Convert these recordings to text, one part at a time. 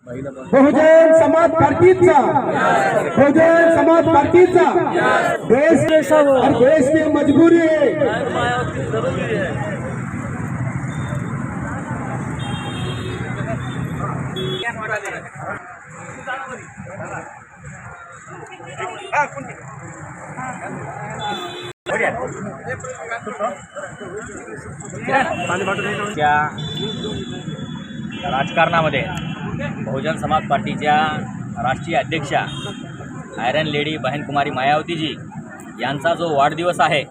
बहुजन समाज पार्टीचा बहुजन समाज पार्टीचा देश और देश में मजबूरी है। राजकारणामध्ये बहुजन समाज पार्टीच्या राष्ट्रीय अध्यक्षा आयरन लेडी बहनकुमारी मायावतीजी यांचा जो वाढदिवस आहे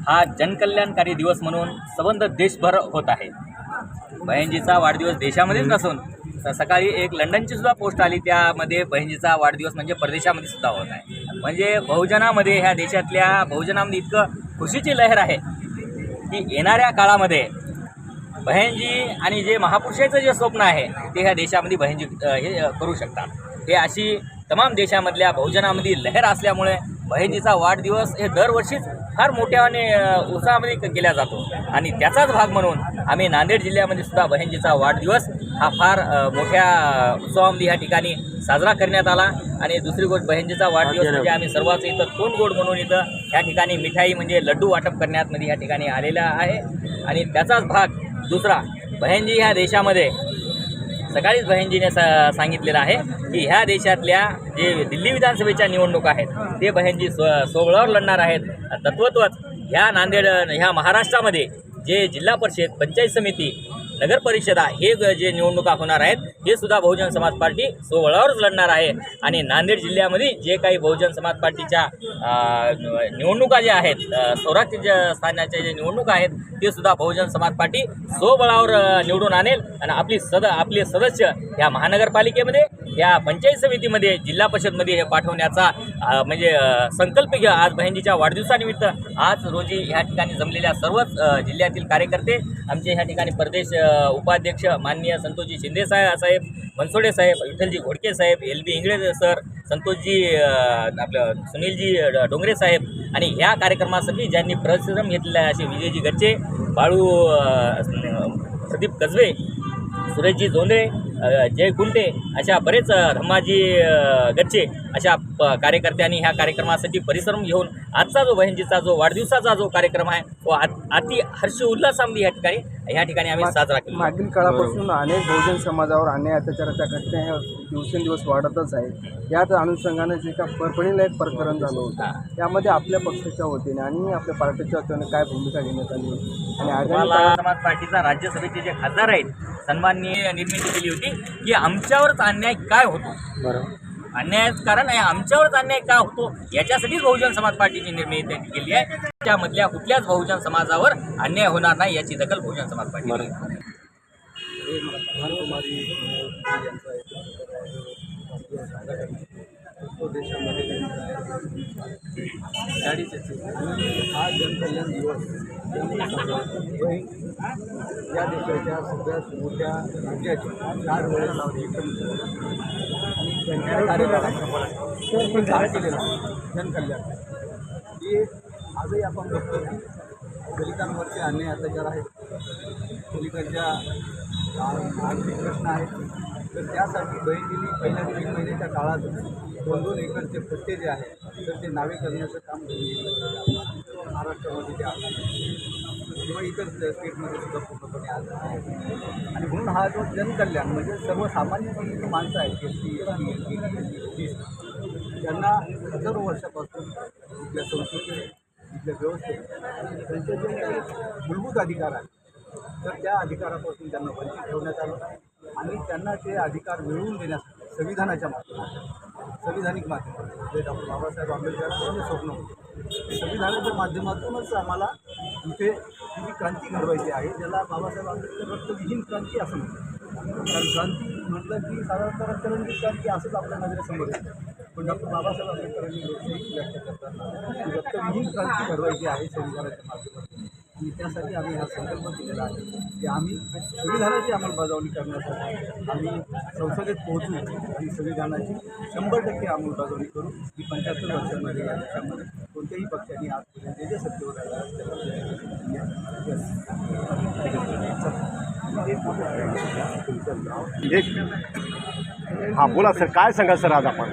हा जनकल्याणकारी दिवस म्हणून संबंध देशभर होत आहे। बहिणजीचा वाढदिवस देशामध्येच नसून सकाळी एक लंडनची सुद्धा पोस्ट आली, त्यामध्ये बहिणजीचा वाढदिवस म्हणजे परदेशामध्ये सुद्धा होत आहे। म्हणजे बहुजनामध्ये ह्या देशातल्या बहुजनामध्ये इतकं खुशीची लहर आहे की येणाऱ्या काळामध्ये बहिणजी आणि जे महापुरुषाचं जे स्वप्न आहे ते ह्या देशामध्ये बहिणजी हे करू शकतात। हे अशी तमाम देशामधल्या बहुजनामध्ये लहर असल्यामुळे बहिणजीचा वाढदिवस हे दरवर्षीच फार मोठ्याने उत्साहामध्ये केला जातो आणि त्याचाच भाग म्हणून आम्ही नांदेड जिल्ह्यामध्ये सुद्धा बहिणजीचा वाढदिवस हा फार मोठ्या उत्सवामध्ये ह्या ठिकाणी साजरा करण्यात आला। आणि दुसरी गोष्ट बहिणजीचा वाढदिवस म्हणजे आम्ही सर्वच इथं तोंड गोड म्हणून इथं ह्या ठिकाणी मिठाई म्हणजे लड्डू वाटप करण्यात ह्या ठिकाणी आलेला आहे। आणि त्याचाच भाग दुसरा बहिणजी ह्या देशामध्ये सकाळीच बहिणजीने सांगितलेलं आहे की ह्या देशातल्या जे दिल्ली विधानसभेच्या निवडणुका आहेत ते बहिणजी सोबळावर लढणार आहेत। तत्वतच ह्या नांदेड ह्या महाराष्ट्रामध्ये जे जिल्हा परिषद पंचायत समिती नगर परिषदा हे जे निवडणुका होणार आहेत हे सुद्धा बहुजन समाज पार्टी सोबळावरच लढणार आहे। आणि नांदेड जिल्ह्यामध्ये जे काही बहुजन समाज पार्टीच्या निवडणुका ज्या आहेत स्वराज्य स्थानाच्या जे निवडणुका आहेत ते सुद्धा बहुजन समाज पार्टी सोबळावर निवडून आणेल। आणि आपले सदस्य या महानगरपालिकेमध्ये या पंचायत समितीमध्ये जिल्हा परिषदमध्ये हे पाठवण्याचा म्हणजे संकल्प घ्या। आज बहिणजीच्या वाढदिवसानिमित्त आज रोजी ह्या ठिकाणी जमलेल्या सर्वच जिल्ह्यातील कार्यकर्ते आमचे ह्या ठिकाणी प्रदेश उपाध्यक्ष माननीय संतोषजी शिंदे साहेब, मनसोडे साहेब, विठ्ठलजी घोडके साहेब, LB इंगळे सर, संतोषजी आपलं सुनीलजी डोंगरे साहेब आणि ह्या कार्यक्रमासाठी ज्यांनी परिश्रम घेतलेला आहे असे विजयजी गच्चे, बाळू प्रदीप गजवे, सुरेशजी जोंधळे, जय कुंटे अशा बरेच धम्माजी गच्चे अशा कार्यकर्त्यांनी ह्या कार्यक्रमासाठी परिश्रम घेऊन आजचा जो बहिणजीचा जो वाढदिवसाचा जो कार्यक्रम आहे तो अति हर्ष उल्हासामध्ये ह्या ठिकाणी आम्ही साजरा केला। मागील काळापासून अनेक बहुजन समाजावर अन्याय अत्याचाराच्या घटना ह्या दिवसेंदिवस वाढतच आहेत। याच अनुषंगाने जे का परभणीला एक प्रकरण झालं होतं त्यामध्ये आपल्या पक्षाच्या वतीने आणि आपल्या पार्टीच्या वतीने काय भूमिका घेण्यात आली आणि बहुजन समाज पार्टीचा राज्यसभेचे जे खासदार आहेत सन्माननीय निर्मिती केली होती की आमच्यावरच अन्याय काय होतो, बरोबर अन्याय कारण आहे आमच्यावरच अन्याय का होतो याच्यासाठीच बहुजन समाज पार्टीची निर्मिती केली आहे। त्यामधल्या कुठल्याच बहुजन समाजावर अन्याय होणार नाही याची दखल बहुजन समाज पार्टी देशामध्ये हा जनकल्याण दिवस या देशाच्या सगळ्यात मोठ्या राज्याच्या 4 वेळेस आणि त्यांच्या कार्यक्रमाला केलेलं जनकल्याण ही आजही आपण बघतो की दलितांवरचे अन्याय अत्याचार आहेत, दलितांच्या आर्थिक प्रश्न आहेत। तर त्यासाठी बहिणींनी पहिल्या 3 महिन्याच्या काळात 2-2 एकरचे पट्टे जे आहेत तर ते नावे करण्याचं काम महाराष्ट्रामध्ये ते आलं किंवा इतर स्टेटमध्ये सुद्धा पूर्णपणे आलं आहे। आणि म्हणून हा जो जनकल्याण म्हणजे सर्वसामान्य जी माणसं आहेत SC, ST, त्यांना हजारो वर्षापासून इथल्या संस्कृती इथल्या व्यवस्थेत त्यांचे जे काही मूलभूत अधिकार आहेत तर त्या अधिकारापासून त्यांना वंचित ठेवण्यात आलं आणि त्यांना ते अधिकार मिळवून देण्यासाठी संविधानाच्या माध्यमातून संविधानिक माध्यमातून जे डॉक्टर बाबासाहेब आंबेडकरांचं स्वप्न होतं संविधानाच्या माध्यमातूनच आम्हाला इथे जी क्रांती घडवायची आहे ज्याला बाबासाहेब आंबेडकर रक्तविहीन क्रांती असं म्हणतात। कारण क्रांती म्हटलं की साधारणतः रक्तरंजित क्रांती असंच आपल्या नजरेसमोर येतं, पण डॉक्टर बाबासाहेब आंबेडकरांनी लोकशाही व्याख्या करताना रक्तविहीन क्रांती घडवायची आहे संविधानाच्या माध्यमातून आणि त्यासाठी आम्ही हा संकल्प केलेला आहे की आम्ही संविधानाची अंमलबजावणी करण्यासाठी आम्ही संसदेत पोहोचू आणि संविधानाची 100% अंमलबजावणी करू। ही 75 वर्षांमध्ये या देशामध्ये कोणत्याही पक्षाने आजपर्यंत जे सत्तेवर आलं हां बोला सर, काय सांगा सर आज आपण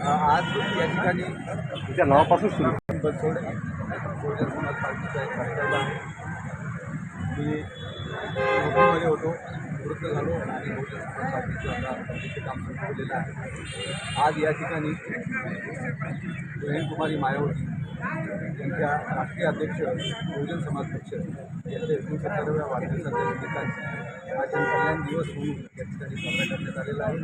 आज या ठिकाणी तुमच्या नावापासून सुरू बनसोडे बहुजन समाज पार्टीचा एक कार्यकर्ता आहे. मी नोकरीमध्ये होतो, निवृत्त झालो आणि बहुजन समाज पार्टीचं आता पार्टीचे काम सुरू केलेलं आहे. आज या ठिकाणी बहीणकुमारी मायावती यांच्या राष्ट्रीय अध्यक्ष बहुजन समाज पक्ष यांच्या 69व्या वाढदिवसाच्या निमित्ताने हा जनकल्याण दिवस म्हणून या ठिकाणी साजरा करण्यात आलेला आहे.